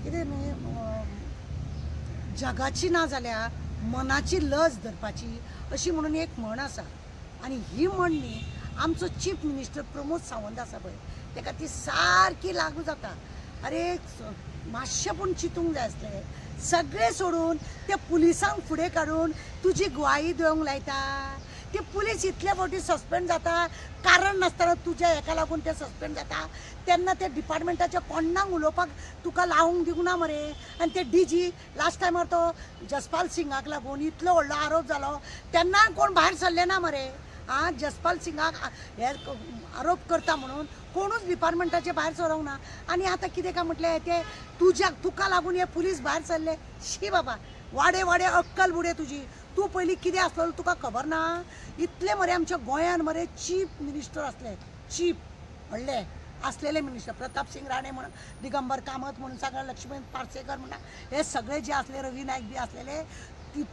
कितें न्ही जगाची ना जाल्यार मनाची लज धरपाची अशी म्हणून एक म्हण आसा आनी ही म्हण न्ही आमचो चीफ मिनिस्टर प्रमोद सावंत आसा पळय तेका ती सारकी लागू जाता। अरे मातशें पूण चिंतूंक जाय आसलें सगळें सोडून ते पुलिसांक फुडें काडून तुजी ग्वाही दिवंक लायता। ते पुलीस इतले फावटी सस्पेंड जाता कारण नासतना तुज्या हेका लागून ते सस्पेंड जाता तेन्ना ते डिपार्टमेंटाच्या कोणाक उलोवपाक तुका लावंक दिवंक ना मरे। आनी ते डीजी लास्ट टायमार तो जसपाल सिंगाक लागून इतलो व्हडलो आरोप जालो तेन्ना कोण भायर सरले ना मरे। जसपाल सिंगाक हे आरोप करता म्हणून कोणूच डिपार्टमेंटाचे भायर सरोंक ना। आनी आतां कितें काय म्हटलें ते तुका लागून हे पुलीस भायर सरले। शी बाबा वाडे वाडे अक्कल बुडे तुजी। तू पयलीं कितें आसलो तुका खबर ना। इतले मरे आमच्या गोंयान मरे चीफ मिनिस्टर असले चीफ व्हडले असलेले मिनिस्टर प्रताप सिंग राणे म्हणून दिगंबर कामत म्हणून सगळं लक्ष्मण पार्सेकर म्हणून हे सगळे जे असले रवी नाईक बी असलेले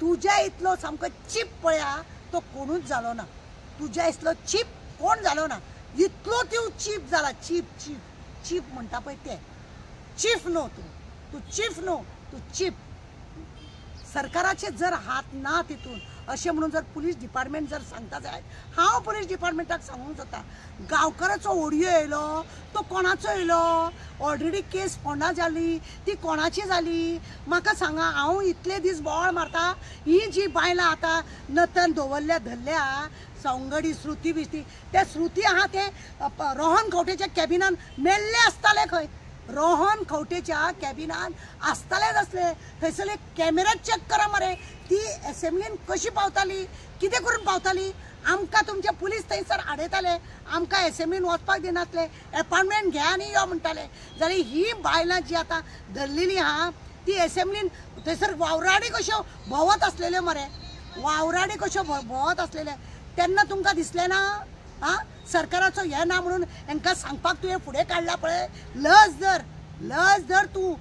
तुज्या इतलो सामको चीप पळया तो कोणूच जालो ना। तुज्या इतलो चीप कोण जालो ना। इतलो तू चीप जाला चीप चीप चीप म्हणटा पळय ते चीफ नो तू चीफ नो तू चीप। सरकाराचे जर हात ना तितून अशें म्हणून जर पुलीस डिपार्टमेंट जर सांगता जायत हांव पुलीस डिपार्टमेंटाक सांगूंक जाता गांवकाराचो ऑडियो येयलो तो कोणाचो येयलो ऑलरेडी केस फोंडा जाली ती कोणाची जाली म्हाका सांगा। हांव इतले दीस बोवाळ मारता ही जी बायलां आतां नतन दवरल्या धरल्या सवंगडी श्रुती बिश्ती ते श्रुती आहा ते रोहन खंवटेच्या कॅबिनान मेल्ले आसताले खंय रोहन खंवटेच्या कॅबिनान आसतालेच असले थंयसरले कॅमेरा चेक करा मरे। ती असेंब्लीन कशी पावताली कितें करून पावताली आमकां तुमचे पुलीस थंयसर आडयताले आमकां असेंब्लीन वचपाक दिनासले अपॉइंटमेंट घे आनी यो म्हणटाले। जाल्यार ही बायलां जी आतां धरलेली आहा ती असेंब्लीन थंयसर वावराडी कश्यो भोंवत असलेल्यो मरे वावराडी कश्यो भोंवत असलेले तेन्ना तुमकां दिसलें ना सरकाराचो हे ना म्हणून हांकां सांगपाक तुवें फुडें काडला पळय लज धर तूं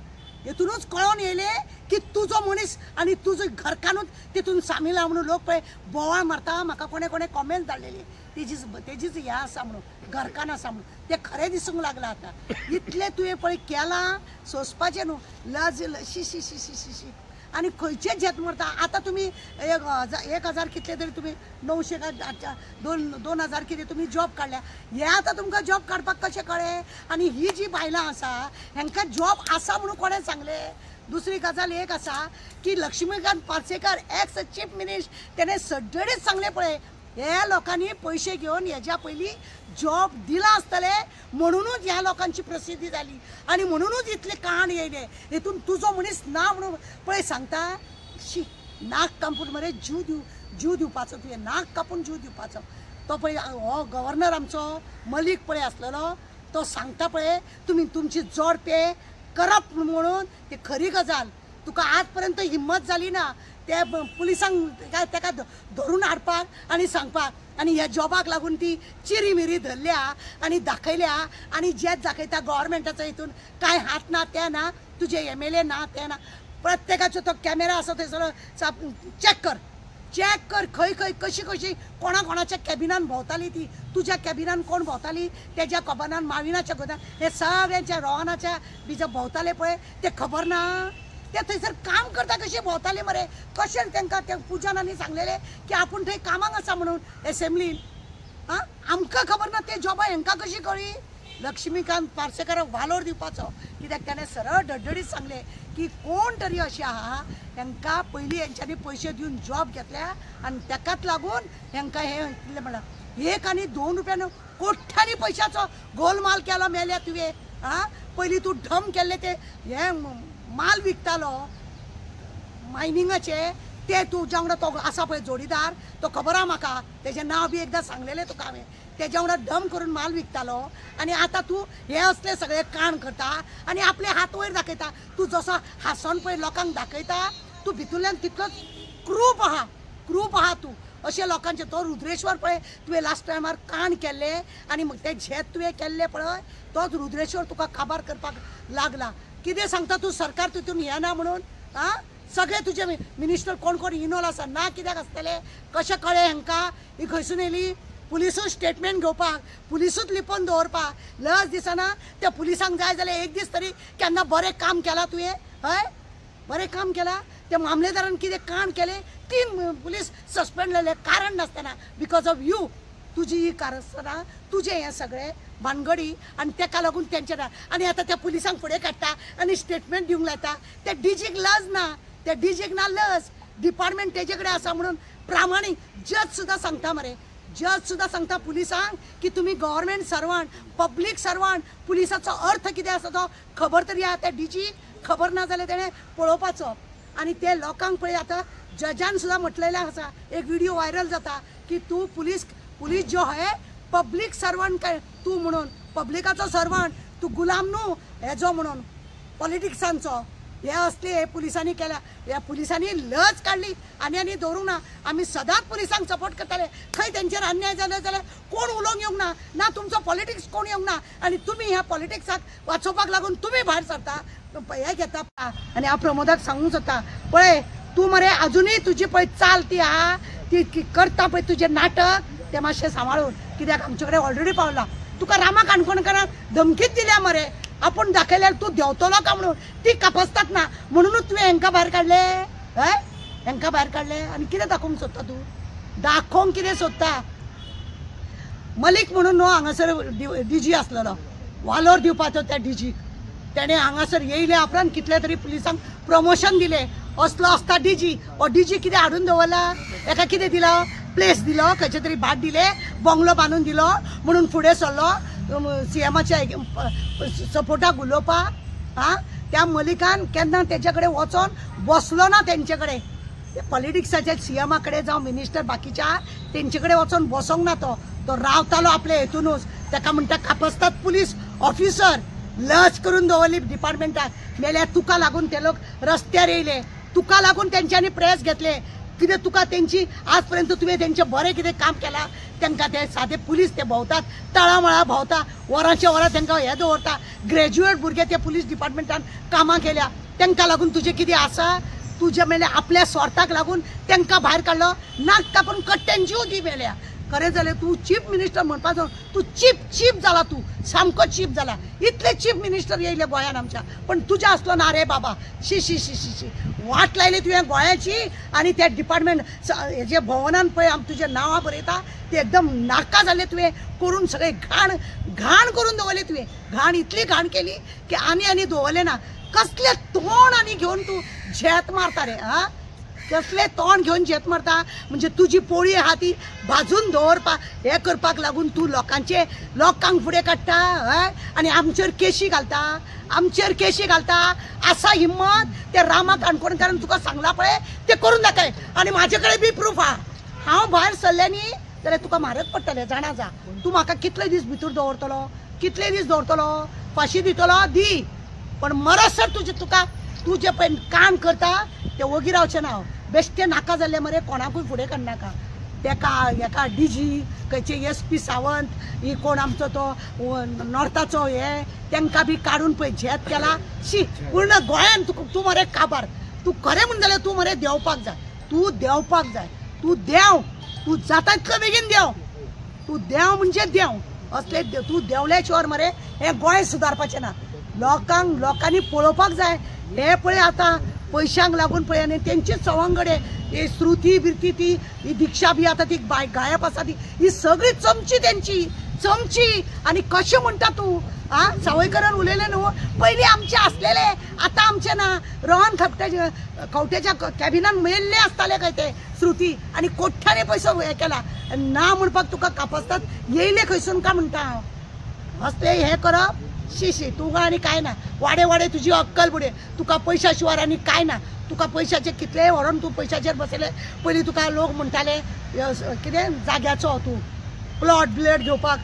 हेतूनच कळोन येयले की तुजो मनीस आनी तुजो घरकानूच तितून सामील आहा म्हणून लोक पळय बोवाळ मारता। म्हाका कोणे कोणे कॉमेंट धाडलेली तेजीच हे आसा म्हणून घरकान आसा म्हणून ते खरें दिसूंक लागलां आतां इतले तुवें पळय केलां सोंसपाचें न्हू लज शी शी शी शी शी शी। आनी खंयचेच झेत मारता आतां तुमी 1000 कितले तरी तुमी 900 का 2000 कितें तुमी जॉब काडल्या हे आतां तुमकां जॉब काडपाक कशें कळ्ळें। आनी ही जी बायलां आसा हांकां जॉब आसा म्हणून कोणें सांगलें। दुसरी गजाल एक आसा की Laxmikant Parsekar ex chief minister तेणें सड्डडीत सांगलें पळय हे लोकांनी पयशे घेवन हेज्या पयलीं जॉब दिला आसतले म्हणूनच ह्या लोकांची प्रसिद्धी जाली आनी म्हणूनच इतले काण येयले हेतून तुजो मनीस ना म्हणून पळय सांगता शी नाक कापून मरे जीव दिवपाचो तुवें नाक कापून जीव दिवपाचो। तो पळय हो गव्हर्नर आमचो मलीक पळय आसलेलो तो सांगता पळय तुमी तुमची जोड पे करप म्हणून ती खरी गजाल तुका आज पर्यंत हिम्मत जाली ना ते पुलिसांक तेका धरून हाडपाक आनी सांगपाक आनी ह्या जॉबाक लागून ती चिरी मिरी धरल्या आनी दाखयल्या आनी जेच दाखयता गव्हर्मेंटाचो हितून कांय हात ना ते ना तुजे MLA ना ते ना प्रत्येकाचो तो कॅमेरा आसा थंयसर चेक कर खंय कशी कोणाच्या कॅबिनान भोंवताली ती तुज्या कॅबिनान कोण भोंवताली तेज्या कॅबिनान माविनाच्या गोदान हे सगळ्यांच्या रोहनाच्या बीज भोंवताले पळय ते खबर ना ते थंयसर काम करता कशे भोंवताले मरे कशें तांकां त्या पुजनांनी सांगलेले की आपूण थंय कामाक आसा म्हणून एसेंब्लीन आमकां खबर ना ते जॉबा हांकां कशी कळ्ळी। लक्ष्मीकांत पार्सेकराक वालोर दिवपाचो कित्याक ताणें सरळ डडडीत सांगले की कोण तरी अशी आहा हांकां पयलीं हेंच्यांनी पयशे दिवन जॉब घेतल्या आनी ताकाच लागून हांकां हे कितें म्हणला 1 आनी 2 रुपयान कोट्यांनी पयशाचो गोलमाल केलो मेल्या तुवें पयलीं तूं ढम केल्ले ते हे माल विकतालो मायनिंगाचे ते तुज्या वांगडा तो आसा पळय जोडीदार तो खबर आहा म्हाका तेजें नांव बी एकदां सांगलेलें तुका हांवें तेज्या वांगडा ढम करून माल विकतालो आनी आतां तूं हे असले सगळे काण करता आनी आपले हात वयर दाखयता तूं जसो हांसोन पळय लोकांक दाखयता तूं भितूंतल्यान तितलोच क्रूप आहा तूं अशे लोकांचे तो रुद्रेश्वर पळय तुवें लास्ट टायमार काण केल्ले आनी ते झेत तुवें केल्ले पळय तोच रुद्रेश्वर तुका काबार करपाक लागला। कितें सांगता तूं सरकार तितून हे ना म्हणून सगळे तुजे मिनिस्टर कोण इनवॉल्व आसा ना कित्याक आसतले कशें कळ्ळें हांकां ही खंयसून येयली पुलिसूच स्टेटमेंट घेवपाक पुलिसूच लिपोवन दवरपाक लज दिसना त्या पुलिसांक जाय जाल्यार एक दीस तरी केन्ना बरें काम केलां तुवें हय बरें काम केलां त्या मामलेदारान कितें कांड केलें 3 पुलीस सस्पेंड जाले कारण नासतना बिकॉज ऑफ यू तुजी ही कारस्थाना तुजें हें सगळें भानगडी आनी ताका लागून तेंचे ना आनी आतां त्या पुलिसांक फुडें काडटा आनी स्टेटमेंट दिवंक लायता त्या डीजीक लज ना त्या डीजीक ना लज डिपार्टमेंट तेजे कडेन आसा म्हणून प्रामाणीक जज सुद्दां सांगता मरे जज सुद्दां सांगता पुलिसांक की तुमी गव्हर्मेंट सर्वंट पब्लीक सर्वंट पुलिसाचो अर्थ कितें आसा तो खबर तरी आहा त्या डीजीक खबर ना जाल्यार तेणें पळोवपाचो आनी ते लोकांक पळय आतां जजान सुद्दां म्हटलेलें आसा एक व्हिडिओ व्हायरल जाता की तूं पुलीस जो है पब्लीक सर्वंट काय तूं म्हणून पब्लिकाचो सर्वंट तूं गुलाम न्हू हेजो म्हणून पॉलिटिक्सांचो हे असले हे पुलिसांनी केल्या ह्या पुलिसांनी लज काढली आनी दवरूंक ना आमी सदांच पुलिसांक सपोर्ट करताले खंय तेंचेर अन्याय जालो जाल्यार कोण उलोवंक येवंक ना तुमचो पॉलिटिक्स कोण येवंक ना आनी तुमी ह्या पॉलिटिक्साक वाचोवपाक लागून तुमी भायर सरता हे घेता आनी हांव प्रमोदाक सांगूंक सोदता पळय तूं मरे अजुनूय तुजी पळय चाल ती आहा ती करता पळय तुजें नाटक ते मातशें सांबाळून कित्याक आमचे कडेन ऑलरेडी पावला तुका रामा काणकोणकारांक धमकीच दिल्या मरे आपूण दाखयल्यार तूं देंवतलो का म्हणून ती कापसतात ना म्हणूनच तुवें हांकां भायर काडले हय हांकां भायर काडले आनी कितें दाखोवंक सोदता तूं दाखोवंक कितें सोदता मलीक म्हणून न्हू हांगासर डीजी आसलेलो वालोर दिवपाचो त्या डीजीक तेणें हांगासर येयले उपरांत कितले तरी पुलिसांक प्रमोशन दिले असलो आसता डीजी हो डीजी कितें हाडून दवरला एका कितें दिलो प्लेस दिलो खंयचे तरी भाट दिले बंगलो बांदून दिलो म्हणून फुडें सरलो सीएमाच्या सपोर्टाक उलोवपाक त्या मलिकान केन्ना तेजे कडेन वचोन बसलो ना तेंचे कडेन ते पॉलिटिक्साच्या सीएमा कडेन जावं मिनिस्टर बाकीच्या तेंचे कडेन वचोन बसोंक ना तो रावतालो आपले हेतूनच ताका म्हणटा कापसतात पुलीस ऑफिसर लज करून दवरली डिपार्टमेंटाक मेल्यार तुका लागून ते लोक रस्त्यार येयले तुका लागून तेंच्यांनी प्रेस घेतले कितें तुका तेंची आज पर्यंत तुवें तेंचें बरें कितें काम केलां तांकां ते सादे पुलीस ते भोंवतात तळामळा भोंवता वरांचे वरां तांकां हे दवरता ग्रॅज्युएट भुरगे ते पुलीस डिपार्टमेंटान कामां केल्या तांकां लागून तुजें कितें आसा तुजे मेले आपल्या स्वार्थाक लागून तांकां भायर काडलो नाक कापून कट्ट्यान जीव दी मेल्या खरें जाल्यार तूं चीफ मिनिस्टर म्हणपाचो तूं चीप जाला तूं सामको चीप जाला इतले चीफ मिनिस्टर येयले गोंयान आमच्या पण तुजें आसलो ना रे बाबा शी शी शी शी शी वाट लायली तुवें गोंयाची आनी त्या डिपार्टमेंट हेजे भवनान पळय तुजें नांवां बरयता ते एकदम नाका जालें तुवें करून सगळें घाण करून दवरलें तुवें घाण इतली घाण केली की आनी दवरलें ना कसलें तोंड आनी घेवन तूं झेत मारता रे कसले तोंड घेवन झेत मारता म्हणजे तुजी पोळी आहा ती भाजून दवरपाक हे करपाक लागून तूं लोकांक फुडें काडटा हय आनी आमचेर केशी घालता आसा हिम्मत ते रामा काणकोणकारान तुका सांगला पळय ते करून दाखय आनी म्हाजे कडेन बी प्रूफ आहा हांव भायर सरलें न्ही जाल्यार तुका म्हारग पडटलें जाणा जा तूं म्हाका कितले दीस भितर दवरतलो फाशी दितलो दी पण मरसर तूं जे पळय काम करता ते वोगी रावचें ना बेश्टे नाका जाल्ले मरे कोणाकूय फुडें काडनाका तेका हेका डीजी खंयचे SP सावंत ही कोण आमचो तो नॉर्थाचो हे तांकां बी काडून पळय झेत केला शी पूर्ण गोंयान तूं मरे काबार तूं खरें म्हण जाल्यार तूं मरे देंवपाक जाय तूं तूं जाता तितलो बेगीन तूं देंव म्हणजे देंव असले तूं देंवल्या शिवाय मरे हें गोंय सुदारपाचें ना लोकांनी पळोवपाक जाय हे पळय आतां पैशांक लागून पळय आनी तेंची सवंगडे हे श्रुती बिरती ही दिक्षा बी आतां ती गायप आसा ती ही सगळी चमची तेंची आनी कशें म्हणटा तूं सावयकरान उलयलें न्हू पयलीं आमचे आसलेले आतां आमचे ना रोहन खंवटेच्या कॅबिनान मेल्ले आसताले खंय ते श्रुती आनी कोठ्यांनी पयसो हे केला ना म्हणपाक तुका कापसतात येयले खंयसून काय म्हणटा हांव असले हे करप शी तुका आनी काय ना वाडे तुजी अक्कल बुडे तुका पैशा शिवाय आनी काय ना तुका पैशाचे कितलेय व्हरून तूं पैशाचेर बसयले पयलीं तुका लोक म्हणटाले कितें जाग्याचो तूं प्लॉट घेवपाक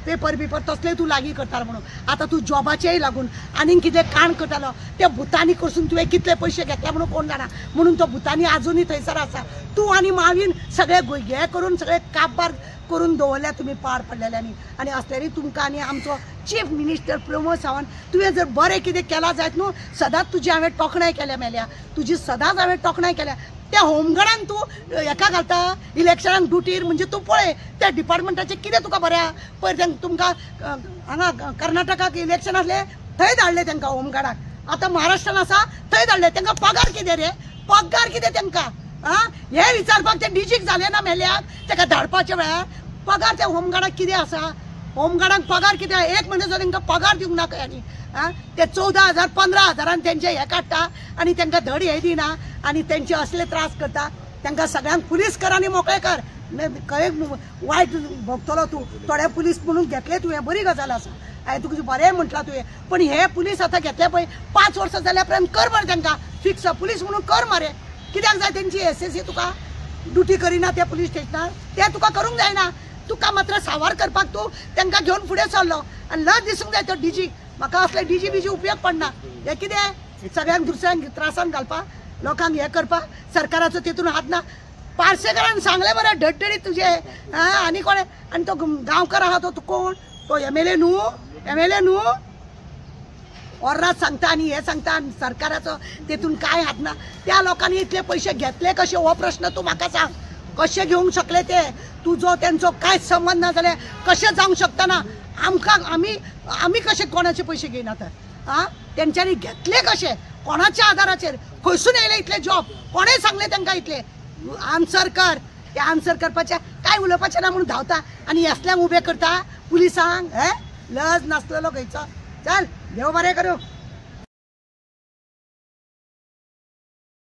पेपर तसले तूं लागीं करतालो म्हणून आतां तूं जॉबाचेय लागून आनीक कितें काण करतालो त्या भुतानी कडसून तुवें कितले पयशे घेतले म्हणून कोण जाणा म्हणून तो भुतानी आजुनूय थंयसर आसा तूं आनी मावीन सगळे हे करून सगळे काबार करून दवरल्या तुमी पाड पडलेल्यांनी आनी असल्यानी तुमकां आनी आमचो चीफ मिनिस्टर प्रमोद सावंत तुवें जर बरें कितें केलां जायत न्हू सदांच तुजी हांवें तोखणाय केल्या मेल्या तुजी सदांच हांवें तोखणाय केल्या त्या होमगार्डान तूं हेका घालता इलेक्शनाक ड्युटीर म्हणजे तूं पळय त्या डिपार्टमेंटाचें कितें तुका बऱ्या पळय तुमकां हांगा कर्नाटकाक इलेक्शन आसलें थंय धाडलें तांकां होमगार्डाक आतां महाराष्ट्रान आसा थंय धाडलें तांकां पगार कितें रे पगार कितें तांकां हे विचारपाक ते डीजीक जालें ना मेल्याक ताका धाडपाच्या वेळार पगार त्या होमगार्डाक कितें आसा होमगार्डाक पगार कितें एक म्हयन्याचो तांकां पगार दिवंक ना खंय ते 14,000 15,000 तेंचे हे काडटा आनी तांकां धड हे दिना आनी तेंचे असले त्रास करता तांकां सगळ्यांक पुलीस कर आनी मोकळे कर खंय वायट भोगतलो तूं थोडे पुलीस म्हणून घेतले तुवें बरी गजाल आसा हांवें तुका बरें म्हटलां तुवें पण हे पुलीस आतां घेतले पळय 5 वर्सां जाल्या उपरांत कर मरे तांकां फिक्स पुलीस म्हणून कर मरे कित्याक जाय तेंची एसएससी तुका ड्युटी करिना त्या पुलीस स्टेशनार ते तुका करूंक जायना तुका मात्र सावार करपाक तूं तांकां घेवन फुडें सरलो आनी लज दिसूंक जाय तो डीजी म्हाका असले डीजी बीजी उपयोग पडना हे कितें सगळ्यांक दुसऱ्यांक त्रासान घालपाक लोकांक हे करपाक सरकाराचो तितून हात ना पार्सेकारान सांगले मरे धडधडीत तुजे आनी कोण आनी तो गांवकार आहा तो कोण तो एमएलए न्हू ओर्रात सांगता आनी हे सांगता आनी सरकाराचो तितून काय हात ना त्या लोकांनी इतले पयशे घेतले कशे हो प्रश्न तूं म्हाका सांग कशे घेवंक शकले ते तुजो तेंचो कांयच संबंध ना जाल्यार कशें जावंक शकता ना आमकां आमी कशे कोणाचे पयशे घेयना तर तेंच्यांनी घेतले कशे कोणाच्या आदाराचेर खंयसून येयले इतले जॉब कोणें सांगले तांकां इतले आन्सर कर ते आन्सर करपाचें काय उलोवपाचें ना म्हणून धांवता आनी असल्यांक उबे करता पुलिसांक लज नासलेलो खंयचो चल देव बरें करूं.